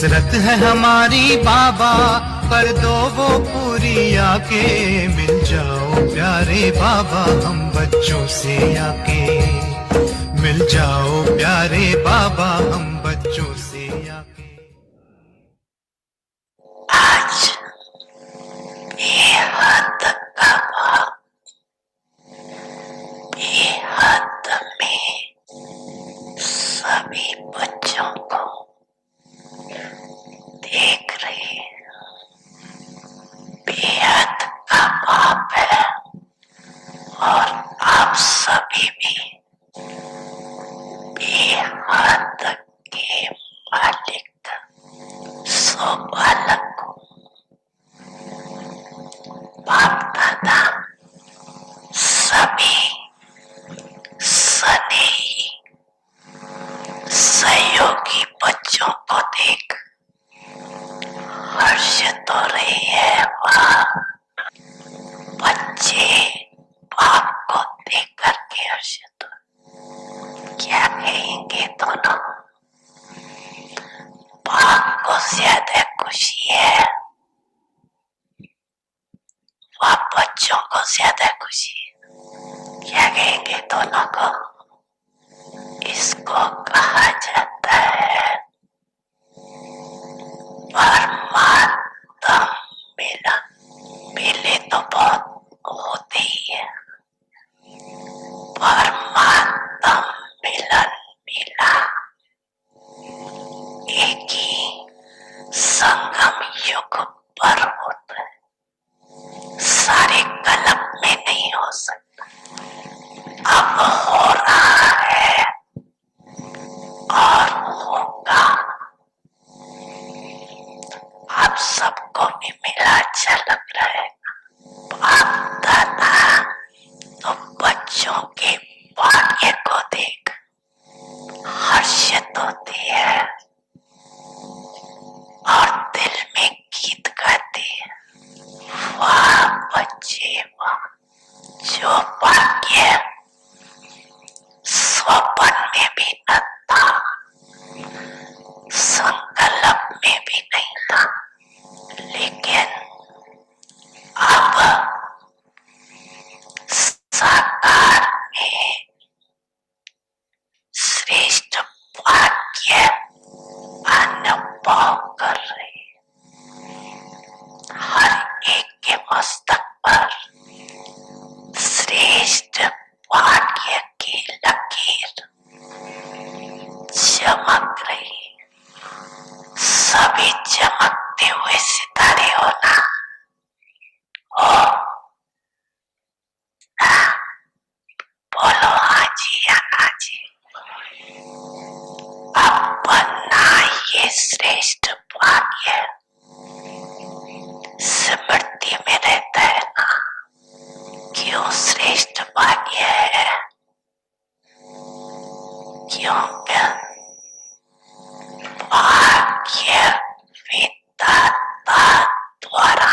हसरत है हमारी बाबा, कर दो वो पूरी आके। मिल जाओ प्यारे बाबा हम बच्चों से आके, मिल जाओ प्यारे बाबा हम बच्चों से आके। आज बेहद में सभी बच्चों को देख रहे बेहद कबाब है, और आप सभी भी बेहद के मालिक सो बालक को बाप दादा सभी स्नेही सहयोगी बच्चों को देख हर्षित हो रही है। वाह, बच्चे बाप को देख करके हर्षित हो। क्या कहेंगे दोनों? बाप को ज्यादा खुशी है, वह बच्चों को ज्यादा खुशी है। क्या कहेंगे दोनों को? इसको कहा जाता है परमात्म मिलन। मिले तो बहुत होते ही है, परमात्म मिलन मिला। एक ही संगम युग पर होता है, सारे कलप में नहीं हो सकता। अब हो रहा है और होगा। आप सबको भी मिला अच्छा लग रहा है। बाप दादा तो बच्चों के भाग्य को देख हर्षित होती है और दिल में गीत गाती है। वाह बच्चे वाह, जो भाग्य स्वप्न में भी न था, संकल्प में भी नहीं था, लेकिन अब साकार में श्रेष्ठ भाग्य अनुभव कर रहे। हर एक के मस्तक पर श्रेष्ठ भाग्य की लकीर चमक रही। सभी चमकते हुए सितारे हो ना, हो ना? बोलो हाँ जी या ना जी। अपना ये श्रेष्ठ भाग्य स्मृति में रहता है ना। क्यों श्रेष्ठ भाग्य है? क्योंकि भाग्य विधाता द्वारा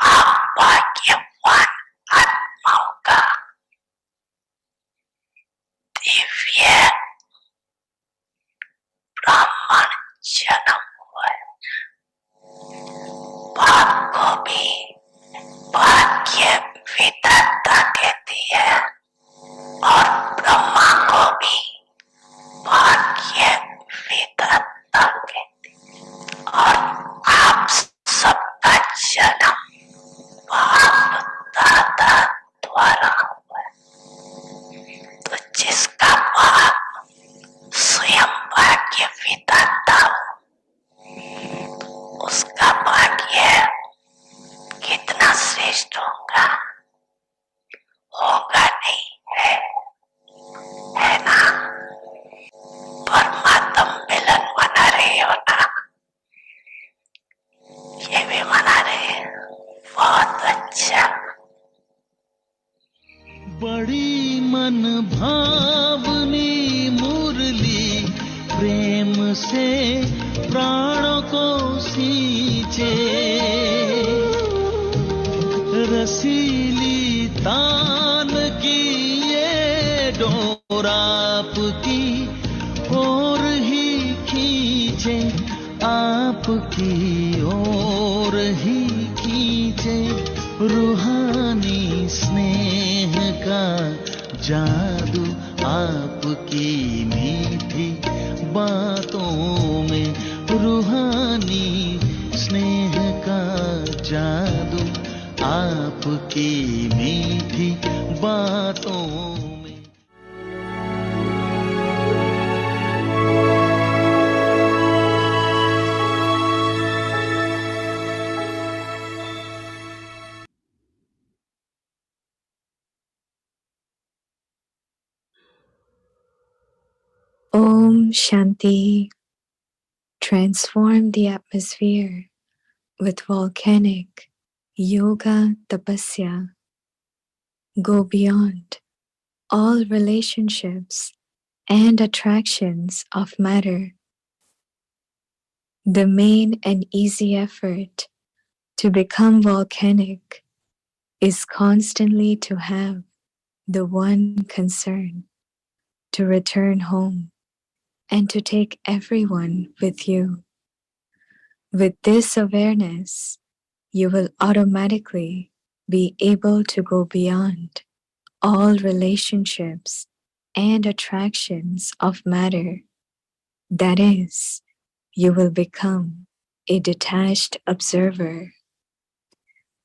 आप भाग्यवान आत्माओं का दिव्य ब्राह्मण जन्म हुआ है। बाप को भी भाग्य विधाता कहती है और ब्रह्मा को भी भाग्य विधाता कहती है। और आप सबका जन्म बाप दादा द्वारा हुआ है। तो जिसका बाप स्वयं भाग्य विधाता हो, उसका भाग्य कितना श्रेष्ठ होगा? होगा नहीं है, है ना? परमात्म मिलन मना रहे हो ना? ये भी मना रहे, बहुत अच्छा। बड़ी मन भावनी मुरली प्रेम से प्राणों को सींचे, रसीली तान की ये डोर आपकी और ही खींचे आपकी ओर ही खींचे रूहानी स्नेह का जादू आपकी मीठी बातों में रूहानी स्नेह का जादू आपकी मीठी बातों में। Om Shanti. Transform the atmosphere with volcanic yoga tapasya. Go beyond all relationships and attractions of matter. The main and easy effort to become volcanic is constantly to have the one concern, to return home and to take everyone with you. With this awareness, you will automatically be able to go beyond all relationships and attractions of matter. That is, you will become a detached observer.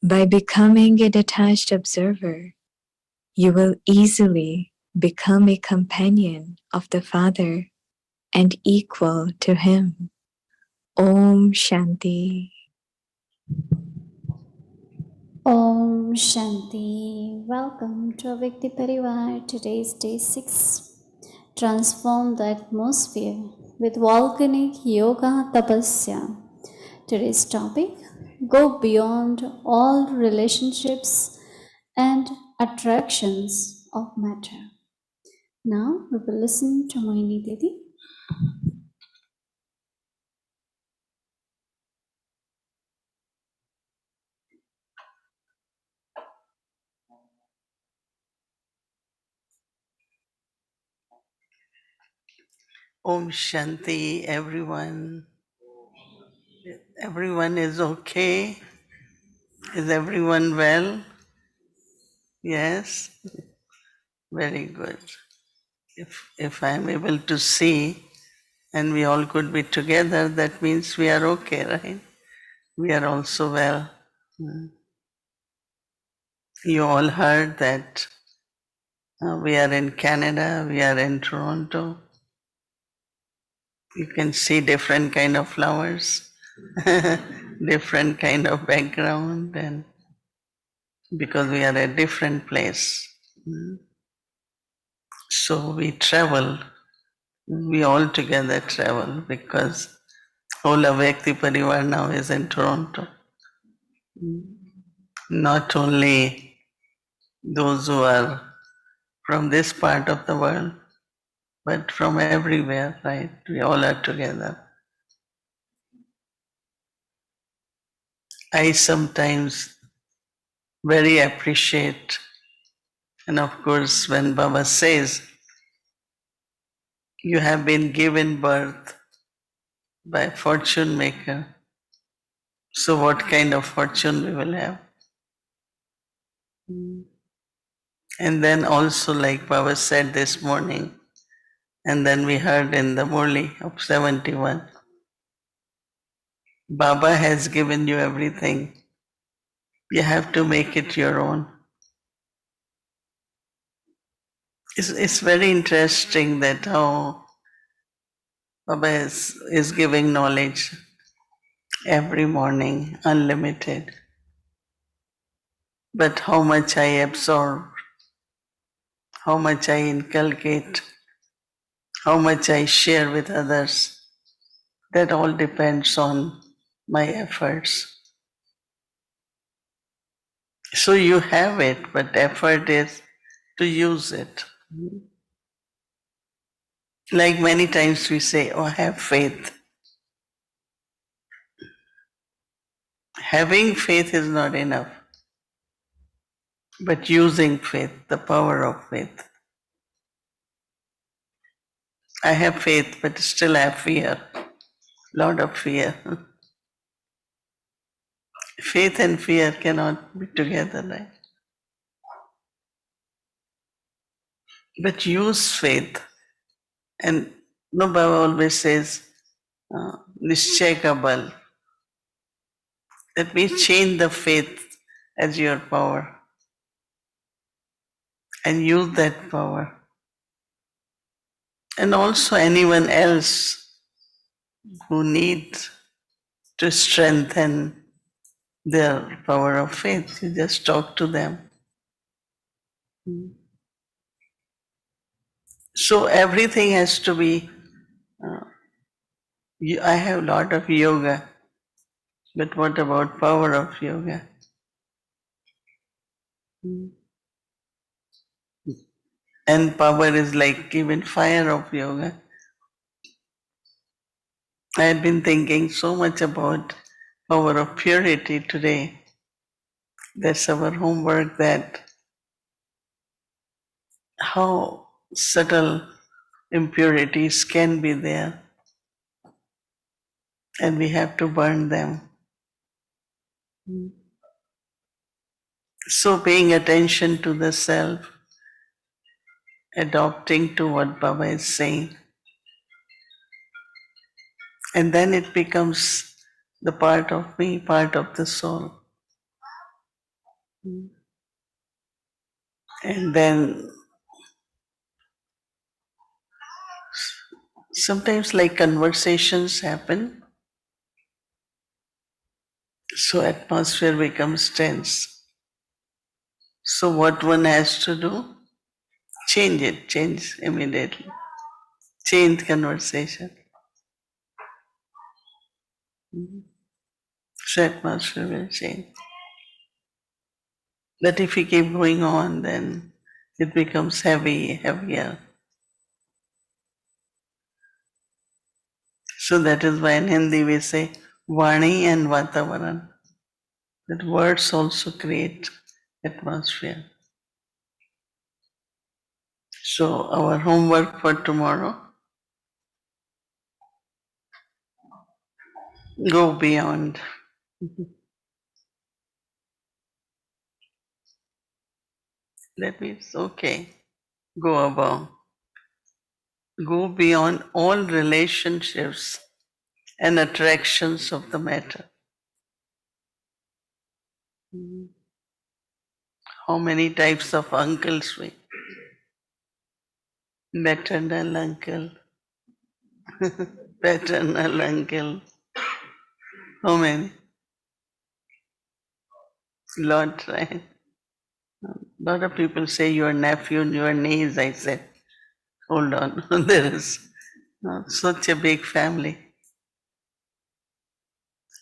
By becoming a detached observer, you will easily become a companion of the Father and equal to Him. Om Shanti. Om Shanti. Welcome to Avikti Parivar. Today's day 6. Transform the atmosphere with volcanic yoga tapasya. Today's topic: go beyond all relationships and attractions of matter. Now we will listen to Mohini Didi. Om Shanti, everyone. Everyone is okay? Is everyone well? Yes? Very good. If I'm able to see and we all could be together, that means we are okay, right? We are also well. You all heard that we are in Canada, we are in Toronto. You can see different kind of flowers, different kind of background, and because we are a different place. So we travel, we all together travel because whole Avyakti Parivar now is in Toronto. Not only those who are from this part of the world, but from everywhere, right? We all are together. I sometimes very appreciate, and of course, when Baba says, you have been given birth by fortune maker, so what kind of fortune we will have? And then also, like Baba said this morning, and then we heard in the Murli of 71, Baba has given you everything. You have to make it your own. It's very interesting that how Baba is giving knowledge every morning, unlimited. But how much I absorb, how much I inculcate, how much I share with others, that all depends on my efforts. So you have it, but effort is to use it. Like many times we say, oh, have faith. Having faith is not enough, but using faith, the power of faith. I have faith, but still I have fear. Lot of fear. Faith and fear cannot be together, right? But use faith. And no, Baba always says, Nischay ka bal. That means change the faith as your power and use that power. And also anyone else who needs to strengthen their power of faith, you just talk to them. So everything has to be, I have a lot of yoga, but what about power of yoga? And power is like even fire of yoga. I had been thinking so much about power of purity today. That's our homework, that how subtle impurities can be there, and we have to burn them. So paying attention to the self, adopting to what Baba is saying, and then it becomes the part of me, part of the soul. And then sometimes like conversations happen, so atmosphere becomes tense. So what one has to do? Change immediately. Change conversation. So atmosphere will change. But if we keep going on, then it becomes heavier. So that is why in Hindi we say Vani and Vatavaran. That words also create atmosphere. So our homework for tomorrow, go beyond. That means okay, go above. Go beyond all relationships and attractions of the matter. How many types of uncles we? Maternal uncle, paternal uncle. How many? Lot, right? Lot of people say your nephew and your niece. I said, hold on, there is not such a big family.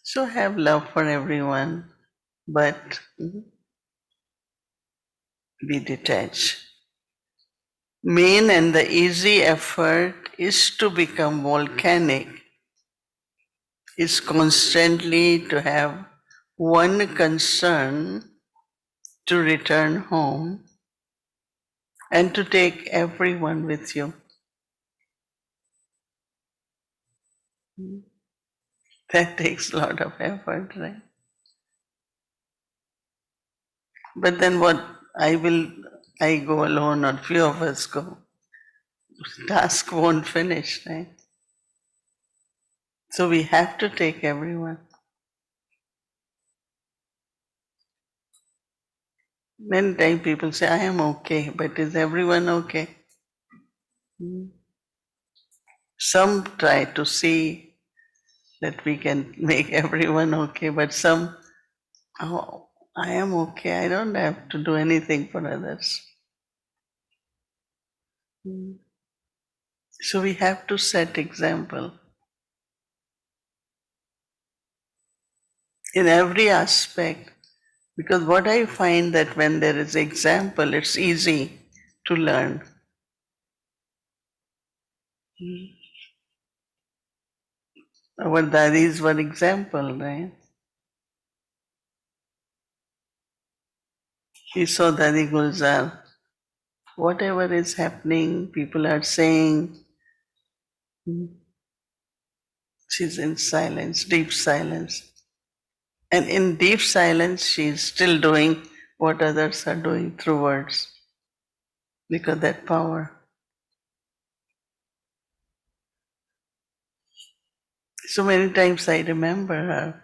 So have love for everyone, but be detached. Main and the easy effort is to become volcanic, is constantly to have one concern, to return home and to take everyone with you. That takes a lot of effort, right? But then what? I go alone or few of us go. Task won't finish, right? So we have to take everyone. Many times people say, I am okay, but is everyone okay? Some try to see that we can make everyone okay, but some, oh, I am okay, I don't have to do anything for others. So we have to set example in every aspect, because what I find that when there is example, it's easy to learn. Our daddies were example, right? We saw Dadi Gulzar. Whatever is happening, people are saying, She's in silence, deep silence. And in deep silence, she's still doing what others are doing through words because that power. So many times I remember her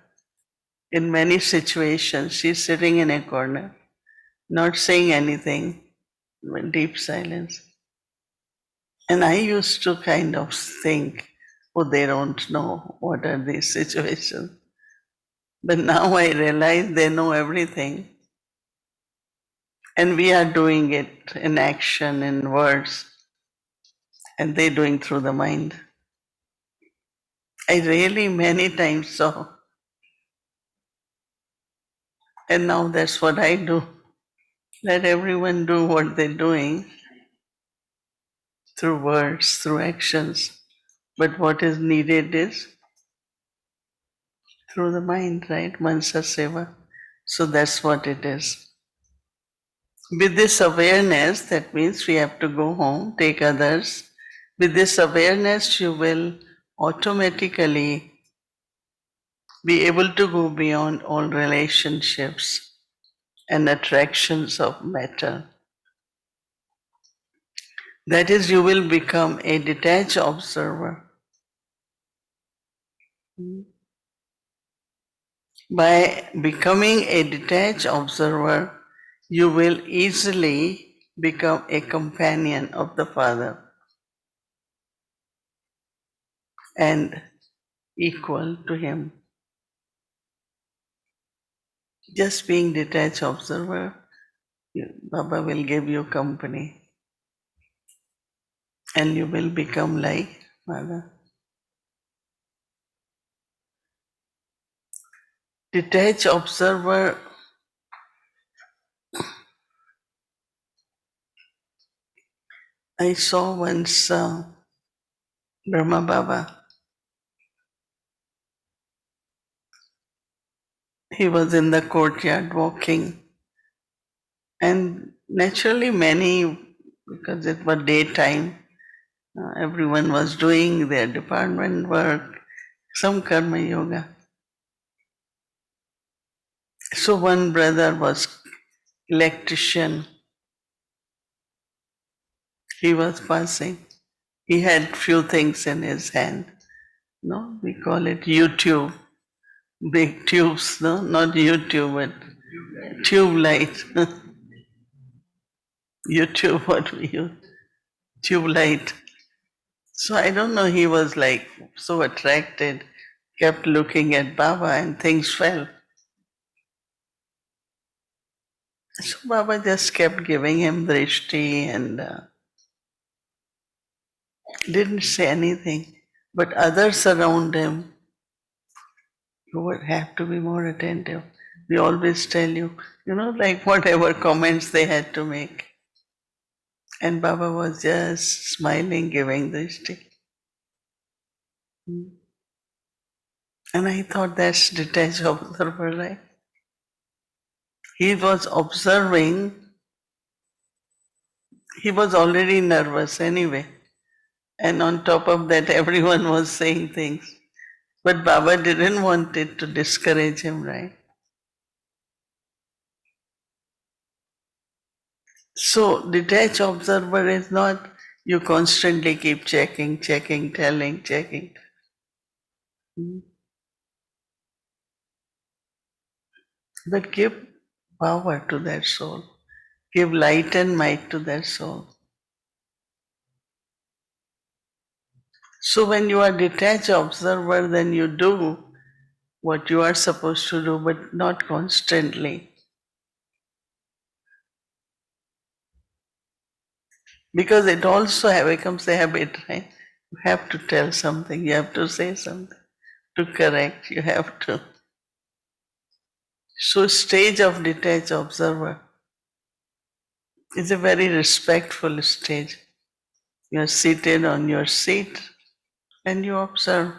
in many situations. She's sitting in a corner, not saying anything, in deep silence. And I used to kind of think, oh, they don't know what are these situations. But now I realize they know everything. And we are doing it in action, in words, and they doing through the mind. I really many times saw. And now that's what I do. Let everyone do what they're doing through words, through actions. But what is needed is through the mind, right? Mansa Seva. So that's what it is. With this awareness, that means we have to go home, take others. With this awareness, you will automatically be able to go beyond all relationships and attractions of matter. That is, you will become a detached observer. By becoming a detached observer, you will easily become a companion of the Father and equal to Him. Just being detached observer, Baba will give you company and you will become like Father. Detached observer, I saw once Brahma Baba. He was in the courtyard walking, and naturally, many, because it was daytime, everyone was doing their department work, some karma yoga. So one brother was electrician. He was passing. He had few things in his hand. No, we call it YouTube. Big tubes, no, not YouTube, but tube light. YouTube, what we use, tube light. So I don't know, he was like so attracted, kept looking at Baba and things fell. So Baba just kept giving him drishti and didn't say anything. But others around him, you would have to be more attentive. We always tell you, like whatever comments they had to make. And Baba was just smiling, giving drishti. And I thought that's detached observer, right? He was observing, he was already nervous anyway. And on top of that, everyone was saying things. But Baba didn't want it to discourage him, right? So, detached observer is not you constantly keep checking, telling, checking. But give power to that soul. Give light and might to that soul. So when you are detached observer, then you do what you are supposed to do, but not constantly. Because it also becomes a habit, right? You have to tell something, you have to say something, to correct, you have to. So stage of detached observer is a very respectful stage. You are seated on your seat and you observe.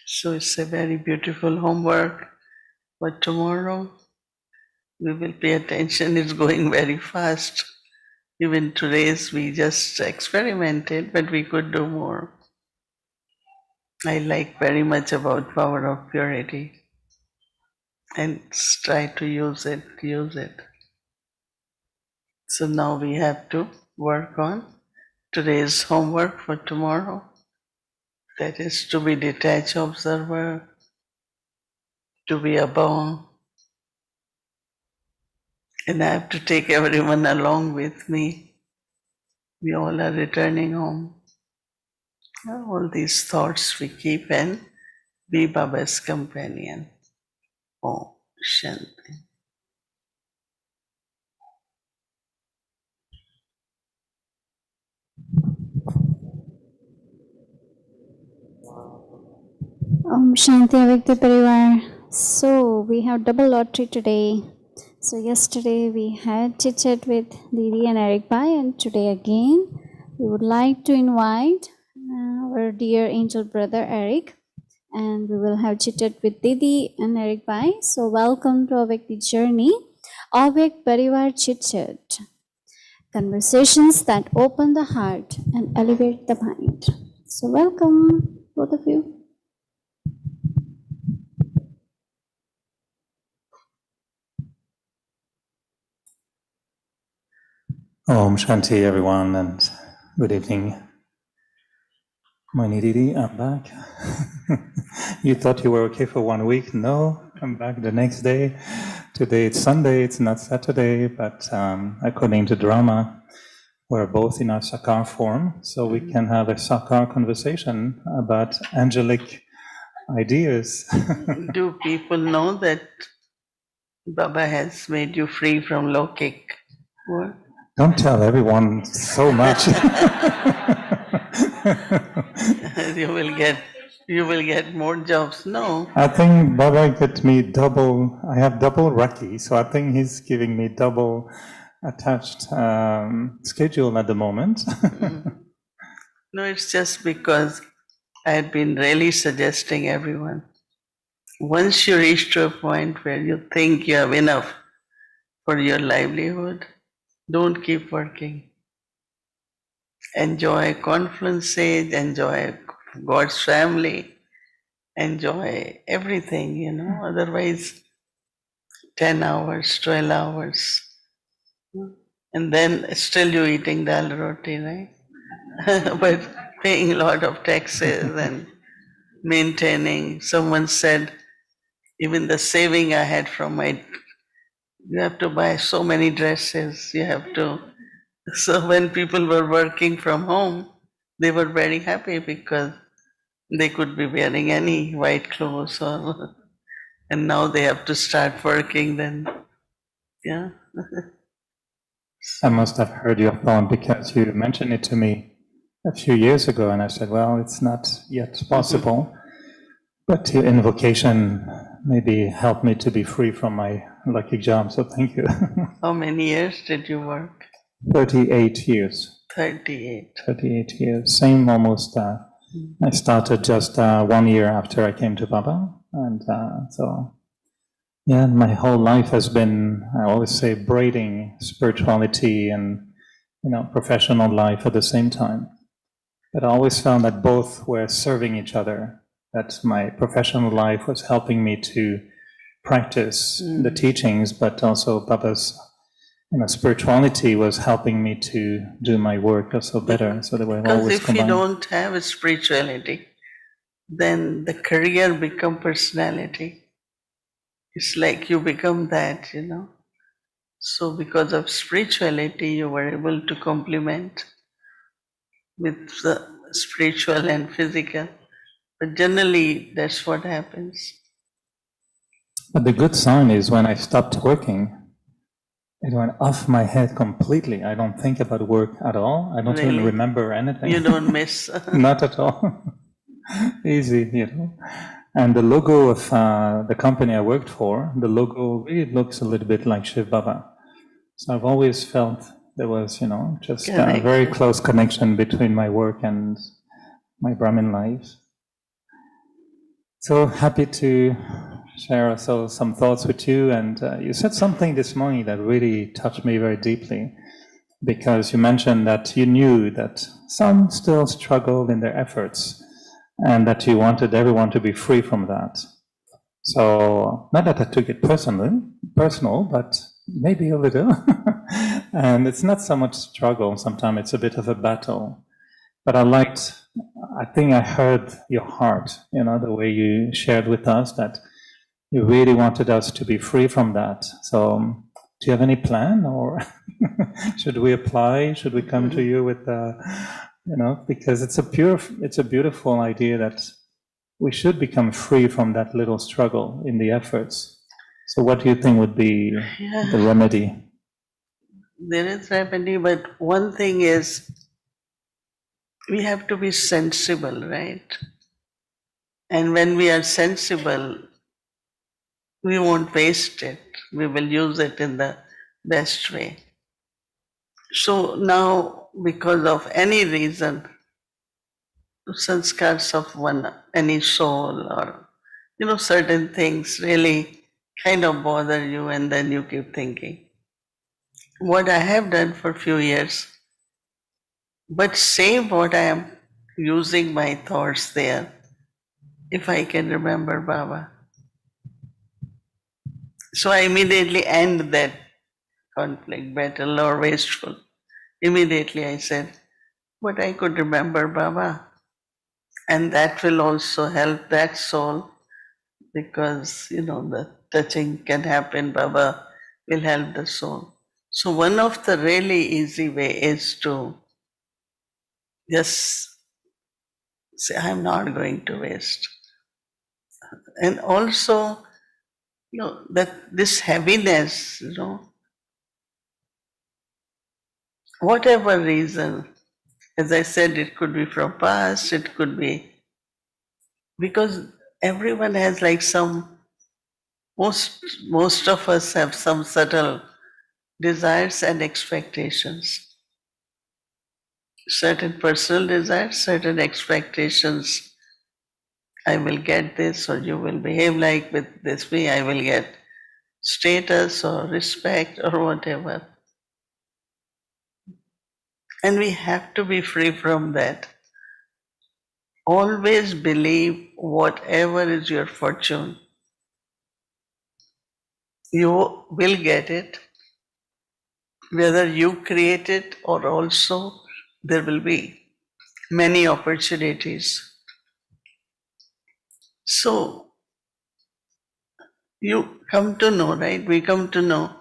So it's a very beautiful homework. But tomorrow we will pay attention, it's going very fast. Even today's we just experimented, but we could do more. I like very much about power of purity and try to use it. So now we have to work on today's homework for tomorrow. That is to be detached observer, to be above. And I have to take everyone along with me. We all are returning home. All these thoughts we keep and be Baba's companion. Oh, Shanti. Shanti Avyakta Parivar. So we have double lottery today. So yesterday we had chit chat with Didi and Eric Pai, and today again we would like to invite our dear angel brother Eric, and we will have chit chat with Didi and Eric Pai. So welcome to Avyakti journey, Avyakt Parivar Chit Chat. Conversations that open the heart and elevate the mind. So welcome both of you. Om Shanti, everyone, and good evening. Mohini Didi, I'm back. You thought you were okay for 1 week? No, I'm back the next day. Today it's Sunday, it's not Saturday, but according to drama, we're both in our Sakar form, so we can have a Sakar conversation about angelic ideas. Do people know that Baba has made you free from Lokik work? Don't tell everyone so much. you will get more jobs. No. I think Baba got me double. I have double Raki, so I think he's giving me double attached schedule at the moment. No, it's just because I had been really suggesting everyone. Once you reach to a point where you think you have enough for your livelihood, don't keep working. Enjoy confluence age, enjoy God's family, enjoy everything, otherwise 10 hours, 12 hours. And then still you're eating dal roti, right? But paying a lot of taxes and maintaining. Someone said, even the saving I had from you have to buy so many dresses, you have to. So when people were working from home, they were very happy because they could be wearing any white clothes and now they have to start working then. Yeah. I must have heard your thought because you mentioned it to me a few years ago, and I said, well, it's not yet possible. But your invocation maybe helped me to be free from my lucky job, so thank you. How many years did you work? 38 years. 38. 38 years. Same almost. I started just 1 year after I came to Baba. And so, yeah, my whole life has been, I always say, braiding spirituality and, professional life at the same time. But I always found that both were serving each other. That my professional life was helping me to practice the teachings, but also Baba's spirituality was helping me to do my work also better. So they were always if combined. you don't have a spirituality, then the career become personality. It's like you become that, So because of spirituality, you were able to complement with the spiritual and physical. But generally, that's what happens. But the good sign is when I stopped working, it went off my head completely. I don't think about work at all. I don't even remember anything. You don't miss. Not at all. Easy, And the logo of the company I worked for, the logo really looks a little bit like Shiv Baba. So I've always felt there was, just a very close connection between my work and my Brahmin life. So happy to share also some thoughts with you. And you said something this morning that really touched me very deeply. because you mentioned that you knew that some still struggled in their efforts and that you wanted everyone to be free from that. So, not that I took it personal, but maybe a little. And it's not so much struggle, sometimes it's a bit of a battle. But I think I heard your heart, the way you shared with us that you really wanted us to be free from that. So, do you have any plan, or should we apply? Should we come to you with, because it's a beautiful idea that we should become free from that little struggle in the efforts. So, what do you think would be the remedy? There is remedy, but one thing is we have to be sensible, right? And when we are sensible, we won't waste it. We will use it in the best way. So now, because of any reason, sanskars of any soul or, certain things really kind of bother you, and then you keep thinking. What I have done for a few years, but say what I am using my thoughts there, if I can remember Baba. So I immediately end that conflict, battle or wasteful. Immediately I said, but I could remember Baba. And that will also help that soul, because, the touching can happen. Baba will help the soul. So one of the really easy way is to just say, I'm not going to waste. And also, that this heaviness, whatever reason, as I said, it could be from past, it could be, because everyone has like most of us have some subtle desires and expectations. Certain personal desires, certain expectations. I will get this, or you will behave like with this way, I will get status or respect or whatever. And we have to be free from that. Always believe whatever is your fortune, you will get it, whether you create it or also there will be many opportunities. So you come to know, right? We come to know,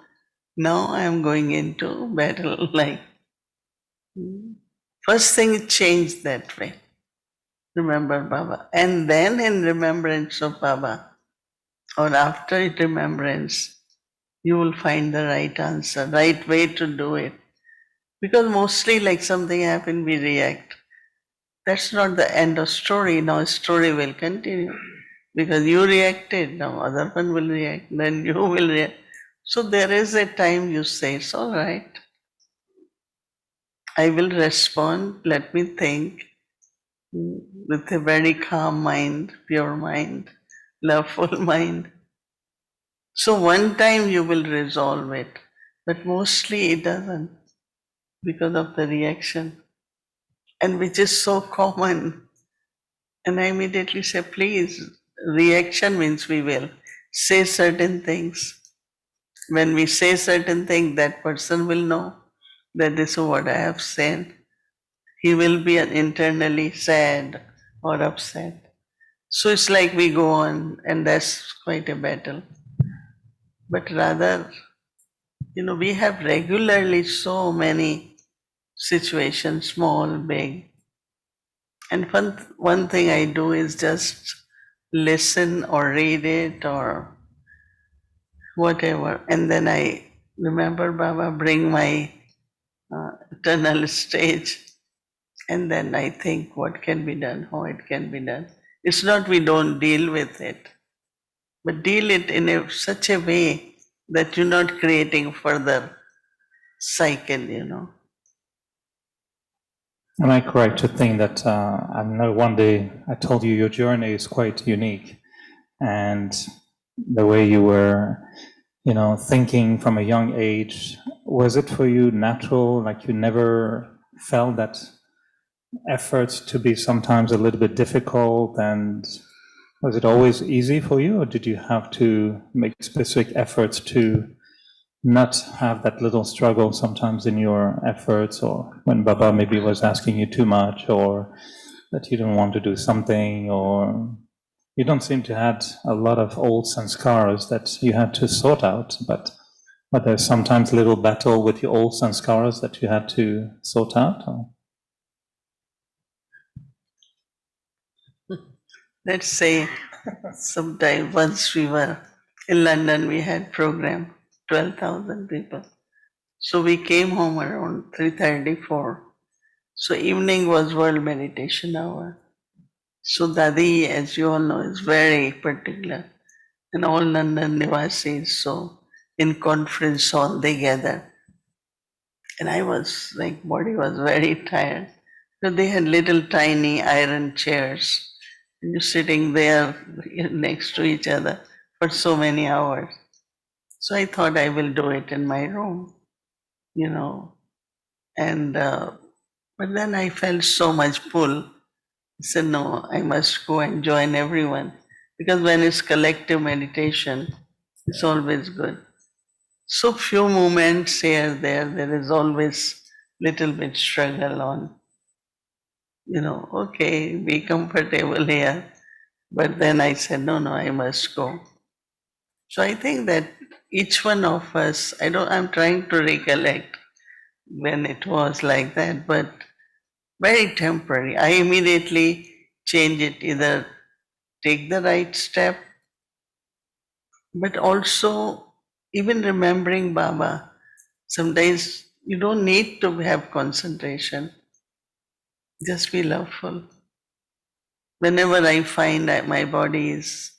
now I am going into battle life. First thing, change that way. Remember Baba. And then in remembrance of Baba, or after remembrance, you will find the right answer, right way to do it. Because mostly like something happened, we react. That's not the end of story. Now story will continue. Because you reacted, now other one will react, then you will react. So there is a time you say, it's all right. I will respond, let me think with a very calm mind, pure mind, loveful mind. So one time you will resolve it, but mostly it doesn't because of the reaction, and which is so common. And I immediately say, please, reaction means we will say certain things. When we say certain things, that person will know that this is what I have said. He will be internally sad or upset. So it's like we go on, and that's quite a battle. But rather, we have regularly so many situations, small, big. And one thing I do is just listen or read it or whatever. And then I remember Baba, bring my eternal stage. And then I think what can be done, how it can be done. It's not we don't deal with it, but deal it in such a way that you're not creating further cycle. Am I correct to think that I know one day I told you your journey is quite unique, and the way you were, thinking from a young age was it for you natural, like you never felt that efforts to be sometimes a little bit difficult, and was it always easy for you, or did you have to make specific efforts to not have that little struggle sometimes in your efforts, or when Baba maybe was asking you too much, or that you didn't want to do something, or you don't seem to had a lot of old sanskaras that you had to sort out, but there's sometimes a little battle with your old sanskaras that you had to sort out? Or? Let's say sometime once we were in London, we had program, 12,000 people. So we came home around 3:34. So evening was World Meditation Hour. So Dadi, as you all know, is very particular. And all London Nivasis, so in conference hall they gathered. And I was like, body was very tired. So they had little tiny iron chairs. And you're sitting there next to each other for so many hours. So I thought I will do it in my room, you know. And but then I felt so much pull. I said, no, I must go and join everyone. Because when it's collective meditation, it's always good. So few moments here, there is always little bit struggle on, okay, be comfortable here. But then I said, no, I must go. So I think that each one of us, I'm trying to recollect when it was like that, but very temporary. I immediately change it, either take the right step, but also even remembering Baba. Sometimes you don't need to have concentration, just be loveful. Whenever I find that my body is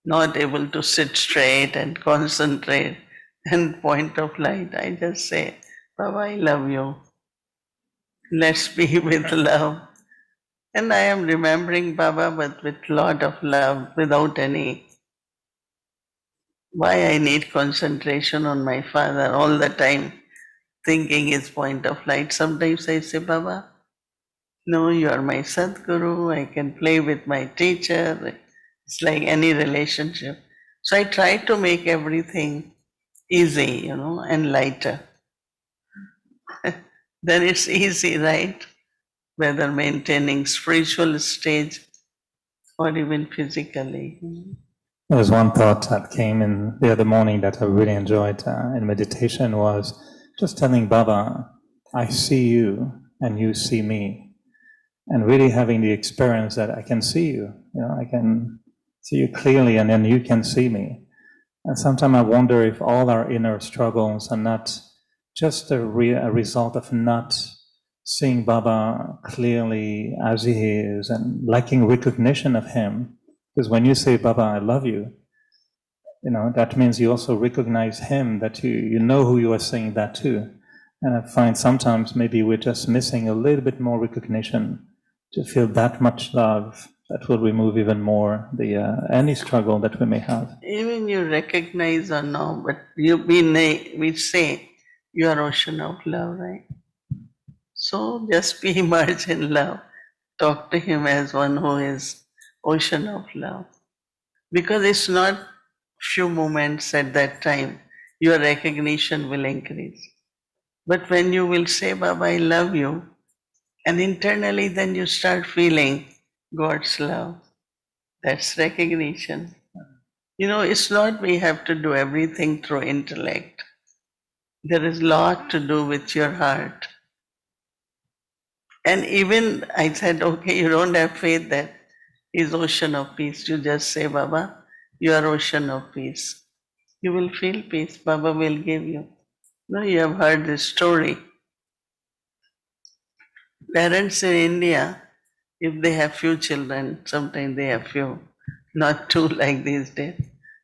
not able to sit straight and concentrate and point of light, I just say, Baba, I love you. Let's be with love. And I am remembering Baba, but with lot of love, without any. Why I need concentration on my father all the time, thinking his point of light. Sometimes I say, Baba, no, you are my Sadguru, I can play with my teacher. It's like any relationship. So I try to make everything easy, and lighter. Then it's easy, right? Whether maintaining spiritual stage or even physically. There was one thought that came in the other morning that I really enjoyed in meditation, was just telling Baba, I see you and you see me. And really having the experience that I can see you, I can see you clearly and then you can see me. And sometimes I wonder if all our inner struggles are not just a result of not seeing Baba clearly as he is and lacking recognition of him. Because when you say, Baba, I love you, that means you also recognize him, that you know who you are saying that to. And I find sometimes maybe we're just missing a little bit more recognition to feel that much love. That will remove even more the any struggle that we may have. Even you recognize or no, but we say you are ocean of love, right? So just be immersed in love. Talk to him as one who is ocean of love. Because it's not few moments at that time, your recognition will increase. But when you will say, Baba, I love you, and internally then you start feeling God's love. That's recognition. It's not we have to do everything through intellect. There is a lot to do with your heart. And even I said, okay, you don't have faith that He's ocean of peace. You just say, Baba, you are ocean of peace. You will feel peace. Baba will give you. No, you have heard this story. Parents in India, if they have few children, sometimes they have few, not two like these days.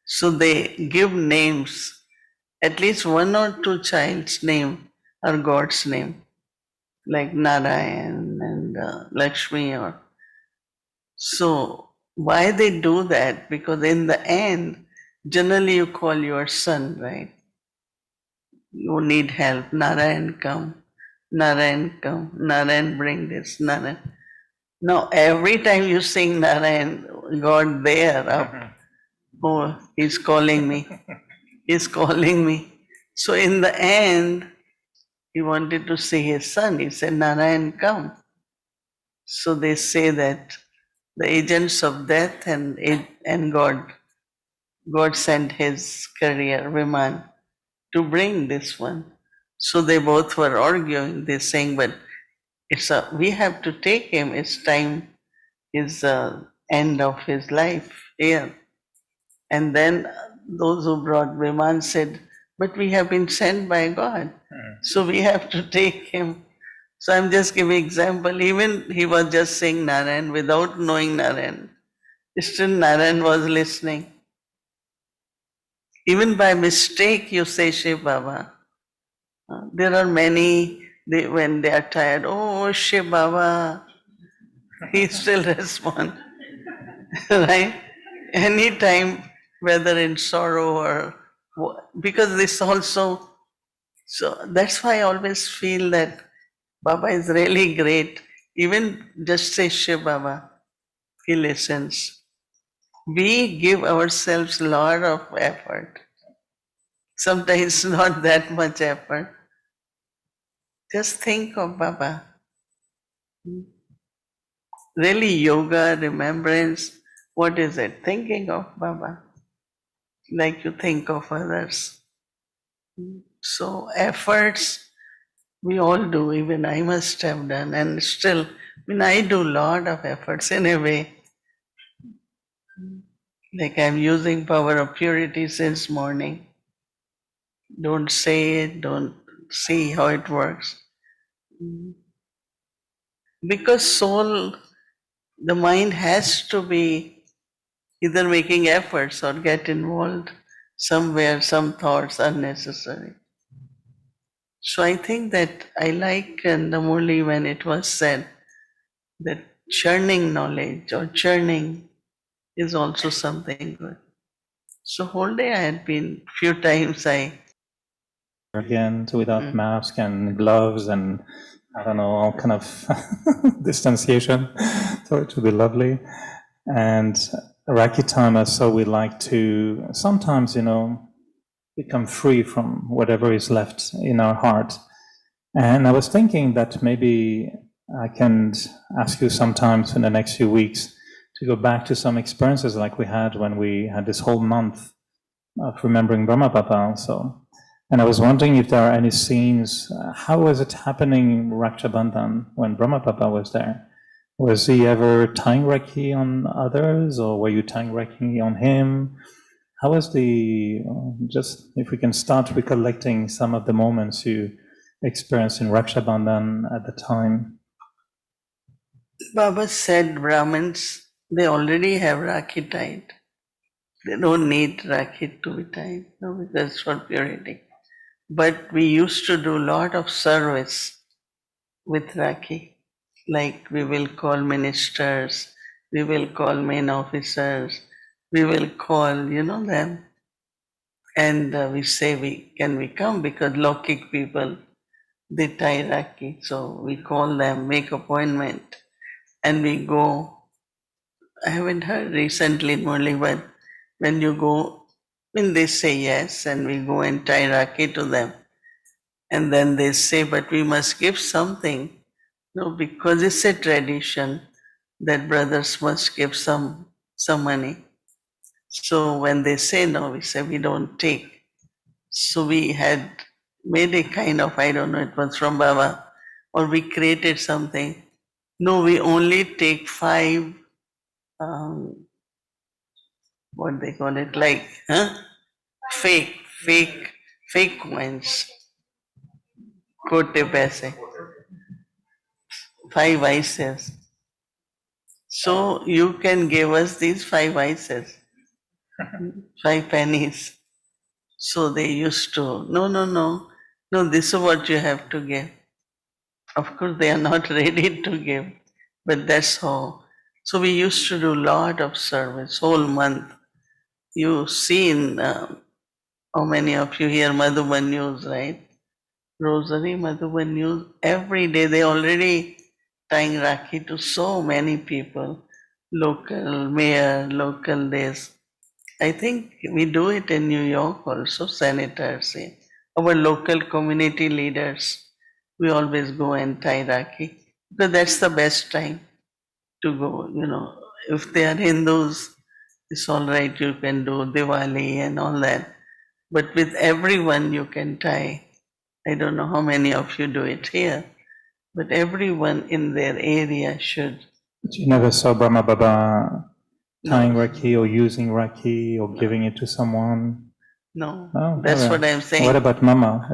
So they give names. At least one or two child's name are God's name, like Narayan and Lakshmi. So why they do that? Because in the end, generally you call your son, right? You need help. Narayan, come. Narayan, come. Narayan, bring this. Narayan. Now, every time you sing Narayan, God there up. Oh, he's calling me. He's calling me. So, in the end, he wanted to see his son. He said, Narayan, come. So, they say that the agents of death and God sent his courier, Viman, to bring this one. So they both were arguing. They're saying, but we have to take him. It's time, his end of his life here. And then those who brought Viman said, but we have been sent by God. So we have to take him. So I'm just giving example. Even he was just saying Narayan without knowing Narayan. Still Narayan was listening. Even by mistake you say Shiv Baba. There are many, when they are tired, oh Shiv Baba, he still responds, right? Anytime, whether in sorrow or, because this also, so that's why I always feel that Baba is really great. Even just say Shiv Baba, he listens. We give ourselves a lot of effort. Sometimes not that much effort. Just think of Baba. Really, yoga, remembrance, what is it? Thinking of Baba, like you think of others. So, efforts we all do, even I must have done, and still, I do a lot of efforts in a way. Like I'm using power of purity since morning. Don't say it, don't see how it works. Because soul, the mind has to be either making efforts or get involved somewhere, some thoughts are necessary. So I think that I like Namurli when it was said that churning knowledge or churning is also something good. So whole day I had been, few times again without mask and gloves and I don't know, all kind of distanciation. So it would be lovely. And Raki time, so we like to sometimes, become free from whatever is left in our heart. And I was thinking that maybe I can ask you sometimes in the next few weeks to go back to some experiences like we had when we had this whole month of remembering Brahma Papa. So, and I was wondering if there are any scenes. How was it happening in Raksha Bandhan when Brahma Papa was there? Was he ever tying Raki on others, or were you tying Raki on him? How was just if we can start recollecting some of the moments you experienced in Raksha Bandhan at the time? Baba said Brahmins, they already have Rakhi tied. They don't need Rakhi to be tied, no, because it's for purity. But we used to do a lot of service with Rakhi. Like we will call ministers, we will call main officers, we will call, them. And we say, can we come? Because Lokik people, they tie Rakhi. So we call them, make appointment, and we go. I haven't heard recently only, but when you go, they say yes, and we go and tie Rakhi to them. And then they say, but we must give something. No, because it's a tradition that brothers must give some money. So when they say no, we say we don't take. So we had made a kind of, I don't know, it was from Baba, or we created something. No, we only take 5, what they call it, like, fake coins, kote paise, 5 ices. So you can give us these 5 ices, 5 pennies. So they used to, no, this is what you have to give. Of course, they are not ready to give, but that's how. So we used to do a lot of service, whole month. You see in How many of you hear Madhuban News, right? Rosary, Madhuban News. Every day they already tying Rakhi to so many people. Local mayor, local this. I think we do it in New York also, senators, our local community leaders. We always go and tie Rakhi because that's the best time to go. If they are Hindus, it's all right, you can do Diwali and all that. But with everyone, you can tie. I don't know how many of you do it here, but everyone in their area should. But you never saw Brahma Baba tying No. Rakhi or using Rakhi or giving it to someone? No, Oh, that's never. what I'm saying. What about Mama?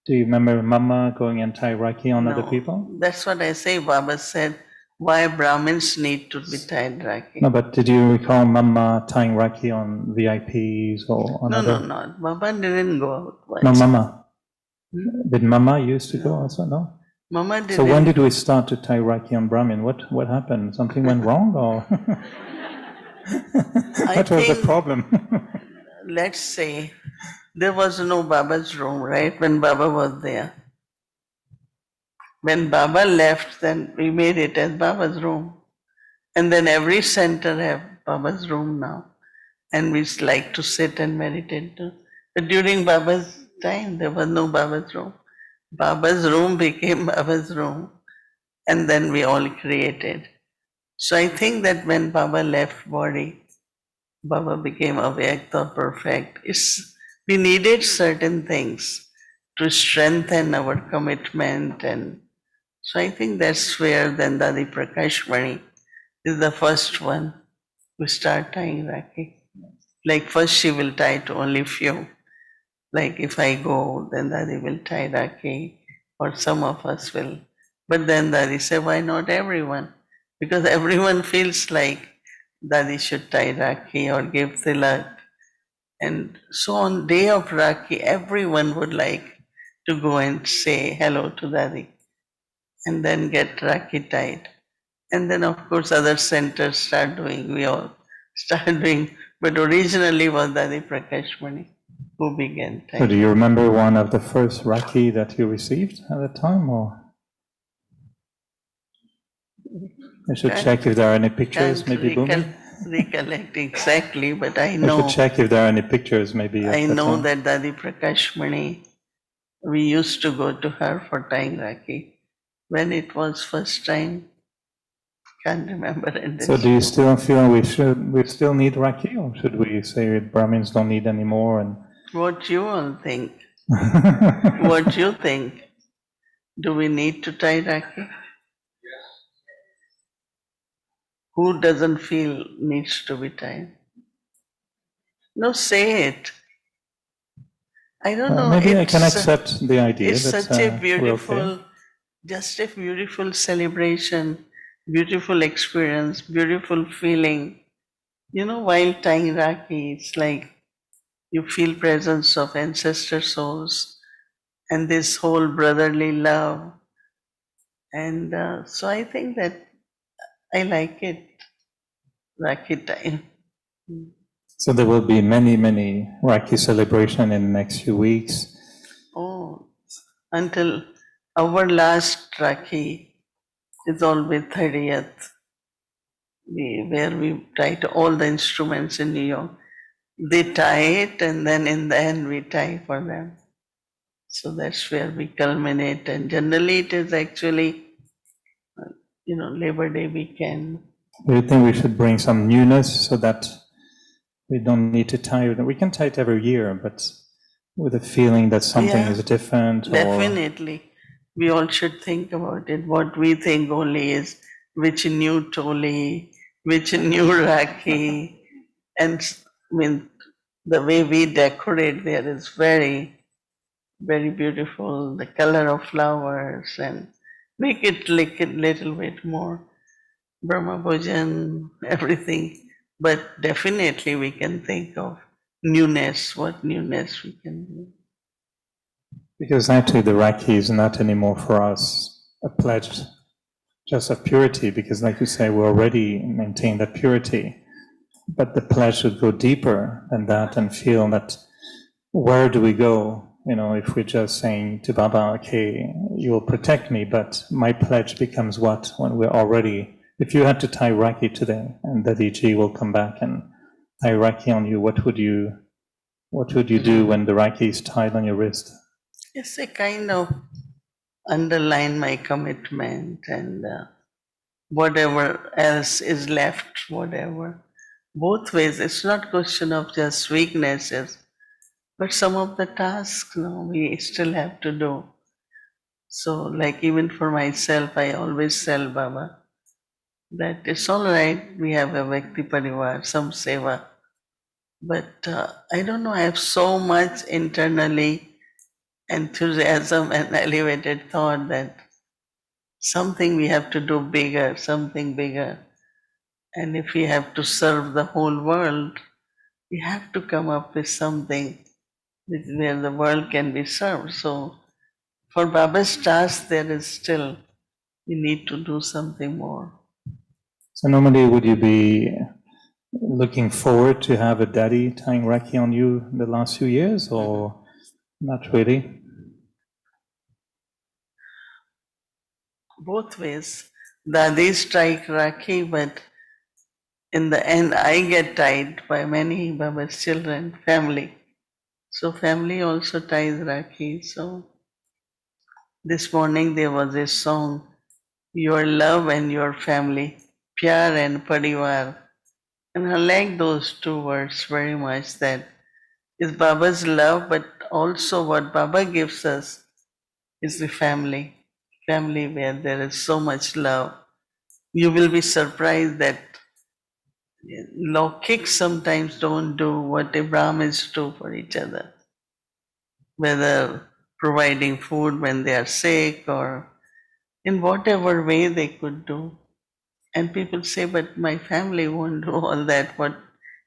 Do you remember Mama going and tie Rakhi on other No, people? that's what I say. Baba said, why Brahmins need to be tied Rakhi? No, but did you recall Mama tying Rakhi on VIPs or on No, other? no. Baba didn't go out. Why? No, Mama. Hmm? Did Mama used to go No. also? No. Mama didn't. So when did we start to tie Rakhi on Brahmin? What happened? Something went wrong, or what was the think- problem? Let's say there was no Baba's room, right? When Baba was there. When Baba left, then we made it as Baba's room. And then every center have Baba's room now. And we like to sit and meditate too. But during Baba's time, there was no Baba's room. Baba's room became Baba's room. And then we all created. So I think that when Baba left body, Baba became avyakt or perfect. We needed certain things to strengthen our commitment, and so I think that's where then Dadi Prakashmani is the first one who start tying Rakhi. Like first she will tie to only few. Like if I go, then Dadi will tie Rakhi, or some of us will. But then Dadi say, why not everyone? Because everyone feels like Dadi should tie Rakhi or give tilak. And so on day of Rakhi, everyone would like to go and say hello to Dadi and then get Rakhi tied. And then of course other centers start doing, we all start doing, but originally was Dadi Prakashmani who began So tying. do you remember one of the first Rakhi that you received at the time, or? I should check if there are any pictures, Can't maybe Bhumi? recollect exactly, but I I know should check if there are any pictures, maybe. I at the know time. that Dadi Prakashmani, we used to go to her for tying Rakhi. When it was first time, can't remember. So do you still feel we still need Rakhi, or should we say Brahmins don't need anymore? And What you all think? What you think? Do we need to tie Rakhi? Who doesn't feel needs to be tied? No, say it. I don't know. maybe I can accept the idea It's that such a we're beautiful, okay. just a beautiful celebration, beautiful experience, beautiful feeling. While tying Rakhi, it's like you feel presence of ancestor souls and this whole brotherly love. And so I think that I like it, Rakhi time. So there will be many Rakhi celebration in the next few weeks. Oh, until our last Rakhi is always 30th, where we tie to all the instruments in New York. They tie it, and then in the end we tie for them. So that's where we culminate. And generally, it is actually, Labor Day weekend. Do you think we should bring some newness so that we don't need to tie it? We can tie it every year, but with a feeling that something Yeah, is different. Definitely. We all should think about it. What we think only is which new Toli, which new Rakhi. And the way we decorate there is very, very beautiful. The color of flowers, and make it like a little bit more Brahma Bhojan, everything. But definitely we can think of newness, what newness we can do. Because actually the Rakhi is not anymore for us a pledge just of purity, because like you say, we already maintain that purity. But the pledge should go deeper than that and feel that where do we go? If we're just saying to Baba, okay, you will protect me, but my pledge becomes what when we're already, if you had to tie Rakhi today and the Didi will come back and tie Rakhi on you, what would you do when the Rakhi is tied on your wrist? It's a kind of underline my commitment and whatever else is left, whatever. Both ways, it's not question of just weaknesses, but some of the tasks we still have to do. So, like even for myself, I always tell Baba that it's all right, we have a Vyakti Parivar, some seva, but I don't know, I have so much internally enthusiasm and elevated thought that something we have to do bigger, something bigger. And if we have to serve the whole world, we have to come up with something where the world can be served. So for Baba's task, there is still, we need to do something more. So normally would you be looking forward to have a daddy tying Rakhi on you the last few years, or not really? Both ways. Dadis strike Rakhi, but in the end, I get tied by many Baba's children, family. So family also ties Rakhi. So this morning there was a song, Your Love and Your Family, Pyar and Parivar. And I like those two words very much, that is Baba's love, but also what Baba gives us is the family. Family where there is so much love. You will be surprised that Laukiks sometimes don't do what the Brahmins do for each other, whether providing food when they are sick or in whatever way they could do. And people say, but my family won't do all that, what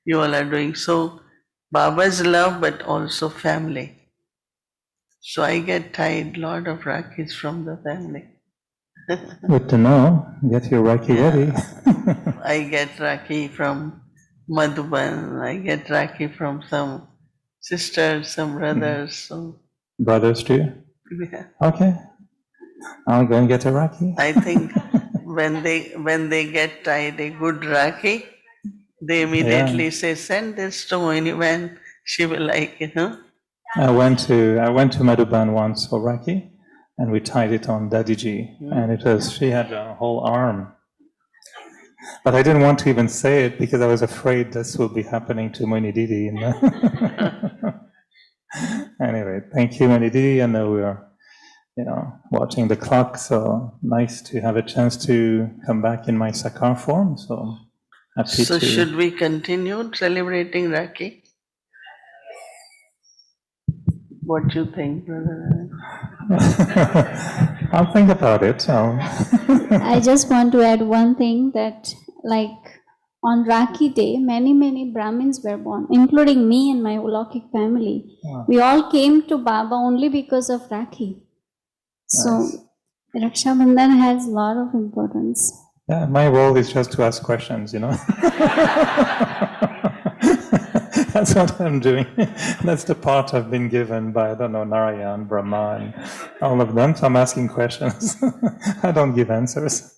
you all are doing. So Baba's love, but also family. So I get tied lot of Rakhis from the family. Good to know. Get your Rakhi ready. I get Rakhi from Madhuban. I get Rakhi from some sisters, some brothers. So Brothers too? yeah. Okay. I'll go and get a Rakhi. I think when they get tied a good Rakhi, they immediately say, send this to Mohini when she will like it, huh? I went to Madhuban once for Rakhi, and we tied it on Didi, and she had a whole arm. But I didn't want to even say it because I was afraid this will be happening to Mohini Didi. Anyway, thank you, Mohini Didi. I know we are, watching the clock, so nice to have a chance to come back in my Sakar form. So happy So to. should we continue celebrating Rakhi? What do you think, brother? I'll think about it. I just want to add one thing, that like on Rakhi Day, many Brahmins were born, including me and my Ulokik family. Wow. We all came to Baba only because of Rakhi. So Nice. Raksha Bandhan has a lot of importance. Yeah, my role is just to ask questions, That's what I'm doing. That's the part I've been given by, I don't know, Narayan, Brahma, and all of them. So I'm asking questions. I don't give answers,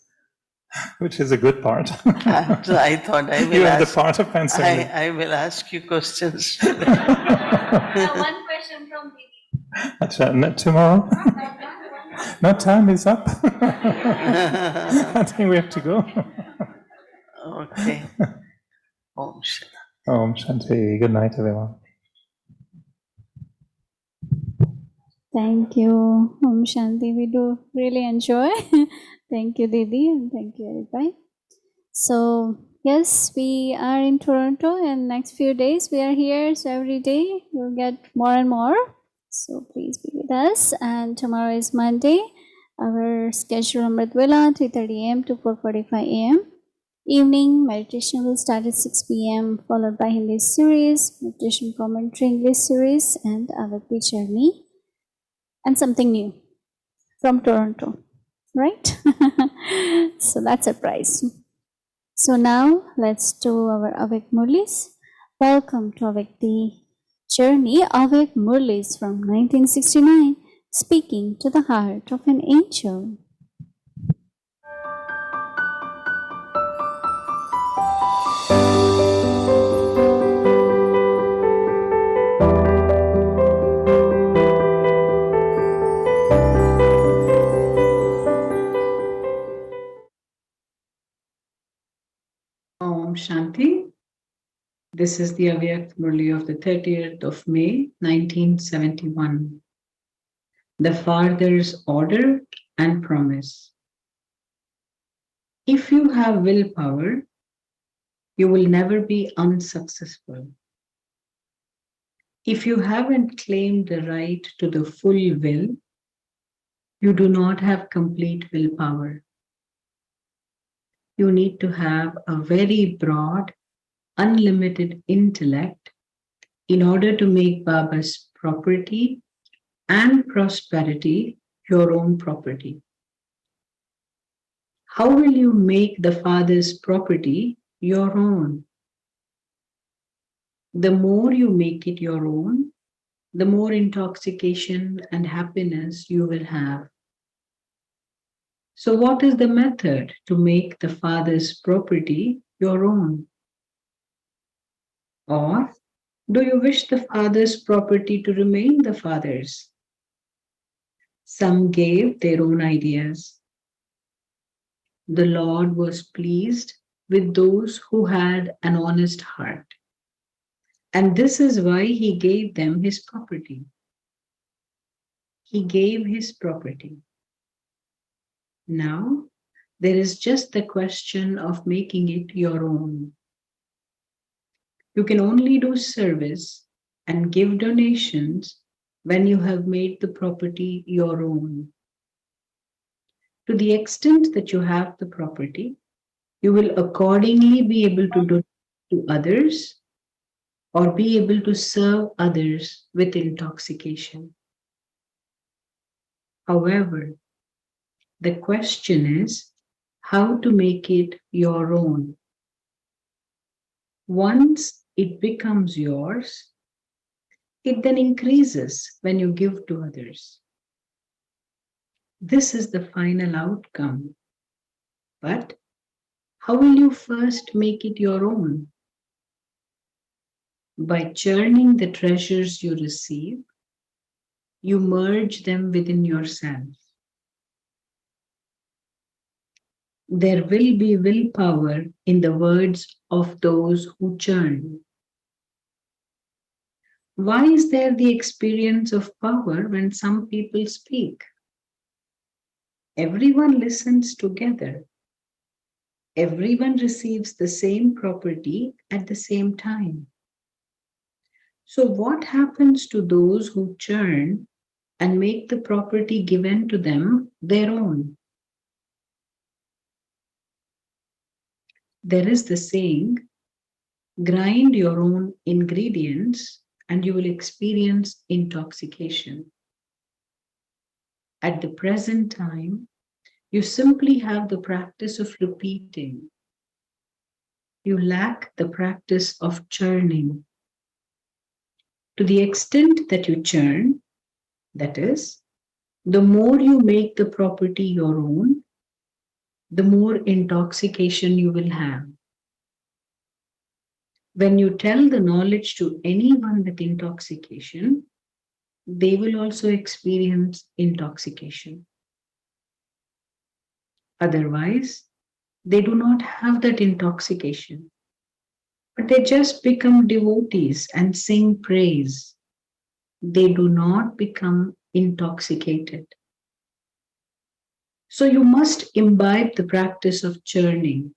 which is a good part. I thought I will You have ask. the part of answering. I will ask you questions. One question from Didi. Tomorrow? No, time is up. I think we have to go. Okay. Om Shanti. Om Shanti. Good night, everyone. Thank you, Om Shanti. We do really enjoy. Thank you, Didi, and thank you, everybody. So, yes, we are in Toronto, and next few days we are here. So every day we'll get more and more. So please be with us. And tomorrow is Monday. Our schedule Amrit Vela, 3:30 a.m. to 4:45 a.m. Evening meditation will start at 6 p.m. followed by Hindi series, meditation commentary English series, and Avakti journey. And something new from Toronto, right? So that's a prize. So now let's do our Avik Murlis. Welcome to Avikti Journey Awake Murlis from 1969, speaking to the heart of an angel. Om Shanti. This is the Avyak Murli of the 30th of May, 1971. The Father's Order and Promise. If you have willpower, you will never be unsuccessful. If you haven't claimed the right to the full will, you do not have complete willpower. You need to have a very broad, unlimited intellect in order to make Baba's property and prosperity your own property. How will you make the Father's property your own? The more you make it your own, the more intoxication and happiness you will have. So what is the method to make the Father's property your own? Or do you wish the Father's property to remain the Father's? Some gave their own ideas. The Lord was pleased with those who had an honest heart. And this is why He gave them His property. He gave His property. Now, there is just the question of making it your own. You can only do service and give donations when you have made the property your own. To the extent that you have the property, you will accordingly be able to donate to others or be able to serve others with intoxication. However, the question is how to make it your own. Once it becomes yours, it then increases when you give to others. This is the final outcome. But how will you first make it your own? By churning the treasures you receive, you merge them within yourself. There will be willpower in the words of those who churn. Why is there the experience of power when some people speak? Everyone listens together. Everyone receives the same property at the same time. So what happens to those who churn and make the property given to them their own? There is the saying, grind your own ingredients and you will experience intoxication. At the present time, you simply have the practice of repeating. You lack the practice of churning. To the extent that you churn, that is, the more you make the property your own, the more intoxication you will have. When you tell the knowledge to anyone with intoxication, they will also experience intoxication. Otherwise, they do not have that intoxication, but they just become devotees and sing praise. They do not become intoxicated. So you must imbibe the practice of churning.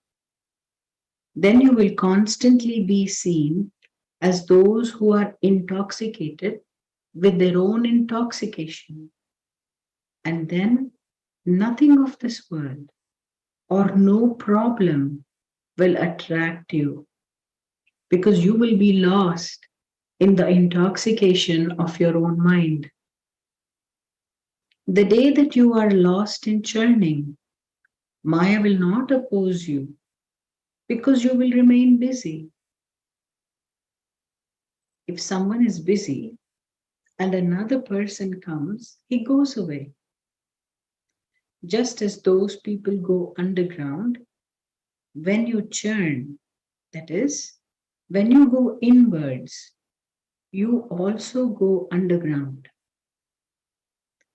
Then you will constantly be seen as those who are intoxicated with their own intoxication. And then nothing of this world or no problem will attract you because you will be lost in the intoxication of your own mind. The day that you are lost in churning, Maya will not oppose you because you will remain busy. If someone is busy and another person comes, he goes away. Just as those people go underground, when you churn, that is, when you go inwards, you also go underground.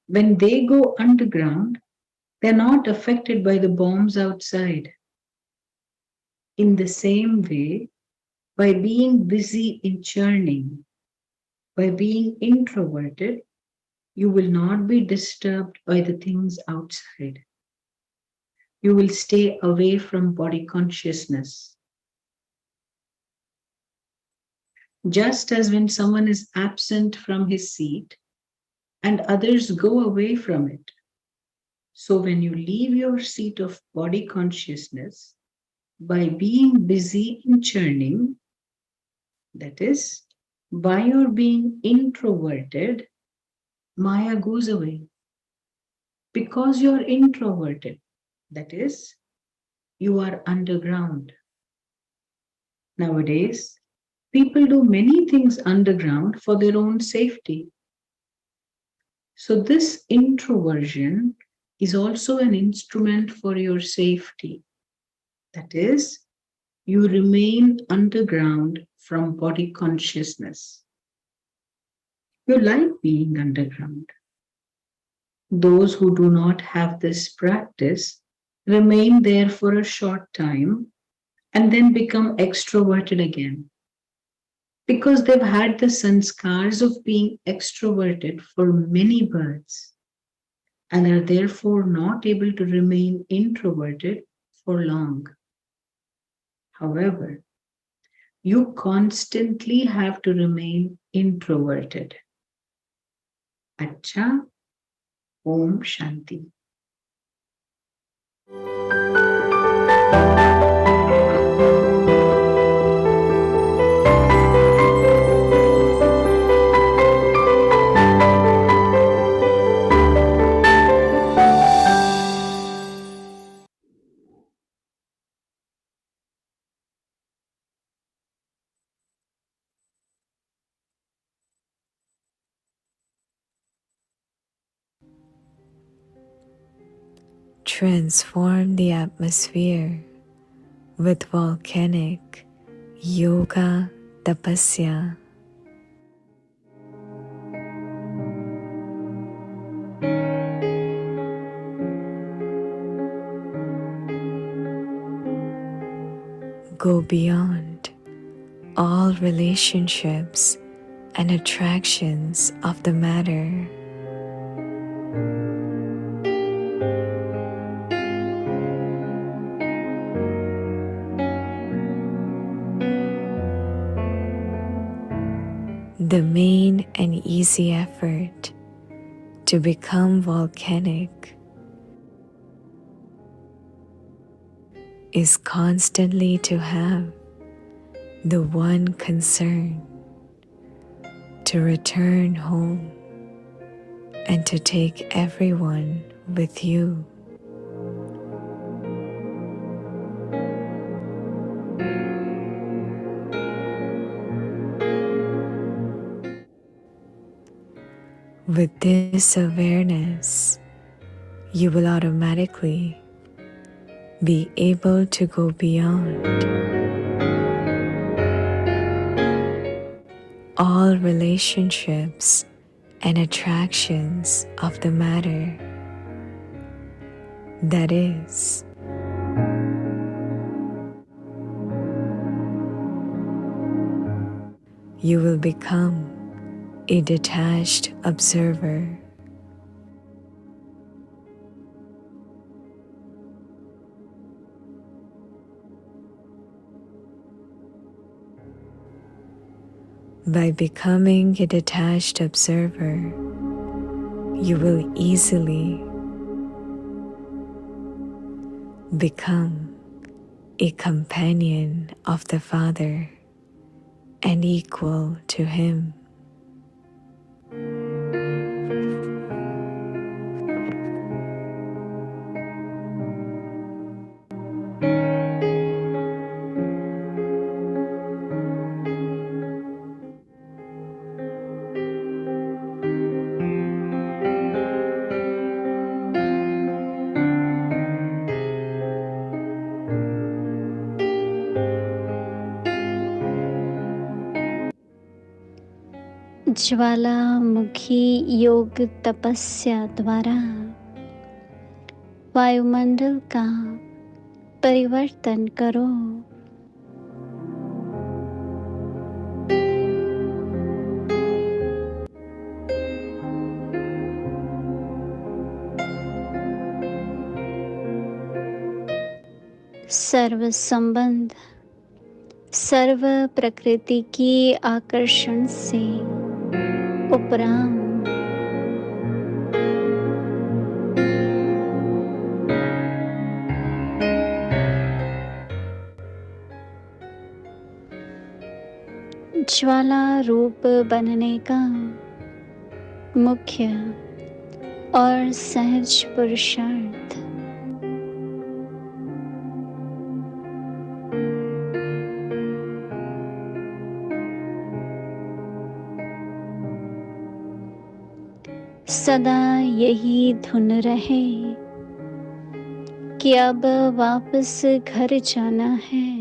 When they go underground, they're not affected by the bombs outside. In the same way, by being busy in churning, by being introverted, you will not be disturbed by the things outside. You will stay away from body consciousness. Just as when someone is absent from his seat and others go away from it, so when you leave your seat of body consciousness, by being busy in churning, that is, by your being introverted, Maya goes away. Because you're introverted, that is, you are underground. Nowadays, people do many things underground for their own safety. So, this introversion is also an instrument for your safety. That is, you remain underground from body consciousness. You like being underground. Those who do not have this practice remain there for a short time and then become extroverted again. Because they've had the sanskars of being extroverted for many births and are therefore not able to remain introverted for long. However, you constantly have to remain introverted. Acha, Om Shanti. Transform the atmosphere with volcanic yoga tapasya. Go beyond all relationships and attractions of the matter. The main and easy effort to become volcanic is constantly to have the one concern to return home and to take everyone with you. With this awareness, you will automatically be able to go beyond all relationships and attractions of the matter. That is, you will become a detached observer. By becoming a detached observer, you will easily become a companion of the Father and equal to Him. ज्वालामुखी योग तपस्या द्वारा वायुमंडल का परिवर्तन करो। सर्व संबंध सर्व प्रकृति की आकर्षण से उपराम। ज्वाला रूप बनने का मुख्य और सहज पुरुषार्थ सदा यही धुन रहे कि अब वापस घर जाना है।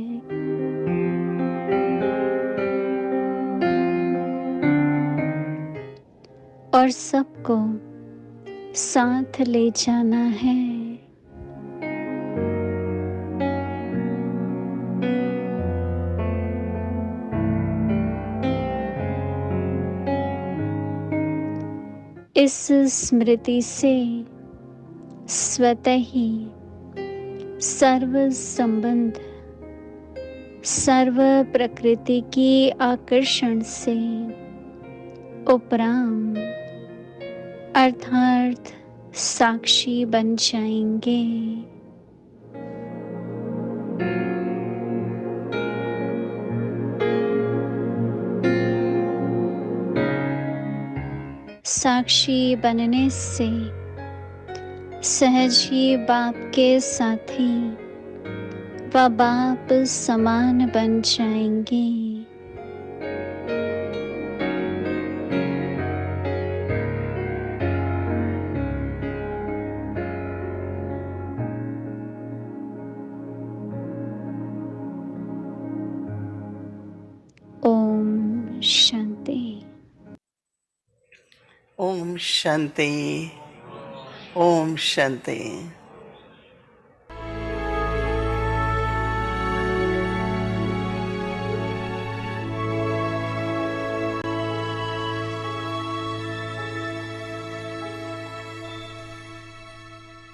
और सबको साथ ले जाना है। इस स्मृति से स्वतः ही सर्व संबंध सर्व प्रकृति की आकर्षण से उपराम अर्थात साक्षी बन जाएंगे। साक्षी बनने से सहज ही बाप के साथी व बाप समान बन जाएंगे। ओम शांति। ओम शांति। ओम शांति।